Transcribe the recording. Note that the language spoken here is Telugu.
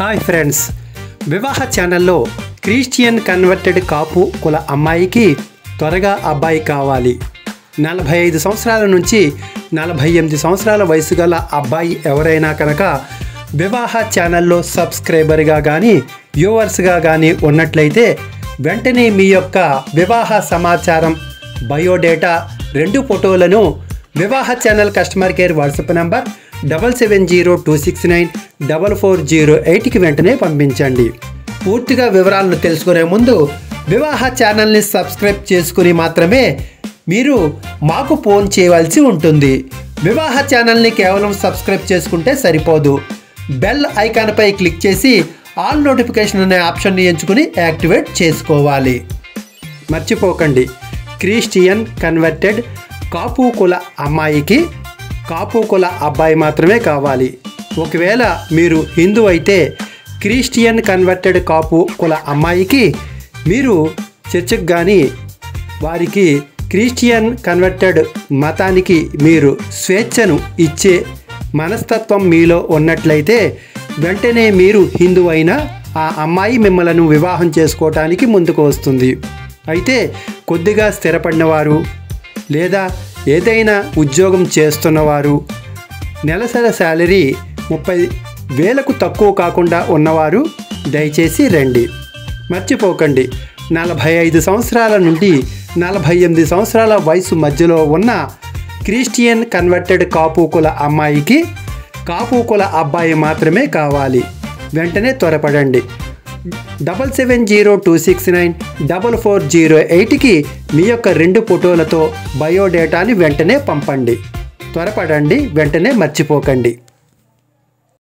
హాయ్ ఫ్రెండ్స్, వివాహ ఛానల్లో క్రిస్టియన్ కన్వర్టెడ్ కాపు కుల అమ్మాయికి త్వరగా అబ్బాయి కావాలి. 45 సంవత్సరాల నుంచి 48 సంవత్సరాల వయసు గల అబ్బాయి ఎవరైనా కనుక వివాహ ఛానల్లో సబ్స్క్రైబర్గా కానీ వ్యూవర్స్గా కానీ ఉన్నట్లయితే వెంటనే మీ యొక్క వివాహ సమాచారం, బయోడేటా 2 ఫోటోలను Vivaha channel customer care WhatsApp number 7702694408కి వెంటనే పంపించండి. పూర్తిగా వివరాలను తెలుసుకునే ముందు వివాహ ఛానల్ని సబ్స్క్రైబ్ చేసుకుని మాత్రమే మీరు మాకు ఫోన్ చేయవలసి ఉంటుంది. వివాహ ఛానల్ని కేవలం సబ్స్క్రైబ్ చేసుకుంటే సరిపోదు. బెల్ ఐకాన్పై క్లిక్ చేసి ఆల్ నోటిఫికేషన్ అనే ఆప్షన్ని ఎంచుకుని యాక్టివేట్ చేసుకోవాలి. మర్చిపోకండి, క్రిస్టియన్ కన్వర్టెడ్ కాపు కుల అమ్మాయికి కాపు కుల అబ్బాయి మాత్రమే కావాలి. ఒకవేళ మీరు హిందూ అయితే క్రిస్టియన్ కన్వర్టెడ్ కాపు కుల అమ్మాయికి మీరు చర్చికి కానీ వారికి క్రిస్టియన్ కన్వర్టెడ్ మతానికి మీరు స్వేచ్ఛను ఇచ్చే మనస్తత్వం మీలో ఉన్నట్లయితే వెంటనే మీరు హిందూ అయినా ఆ అమ్మాయి మిమ్మల్ని వివాహం చేసుకోవటానికి ముందుకు వస్తుంది. అయితే కొద్దిగా స్థిరపడినవారు లేదా ఏదైనా ఉద్యోగం చేస్తున్నవారు, నెలసరి శాలరీ 30,000కు తక్కువ కాకుండా ఉన్నవారు దయచేసి రండి. మర్చిపోకండి, 45 సంవత్సరాల నుండి 48 సంవత్సరాల వయసు మధ్యలో ఉన్న క్రిస్టియన్ కన్వర్టెడ్ కాపు కుల అమ్మాయికి కాపు కుల అబ్బాయి మాత్రమే కావాలి. వెంటనే త్వరపడండి. 7702694408కి మీ యొక్క 2 ఫోటోలతో బయోడేటాని వెంటనే పంపండి. త్వరపడండి, వెంటనే మర్చిపోకండి.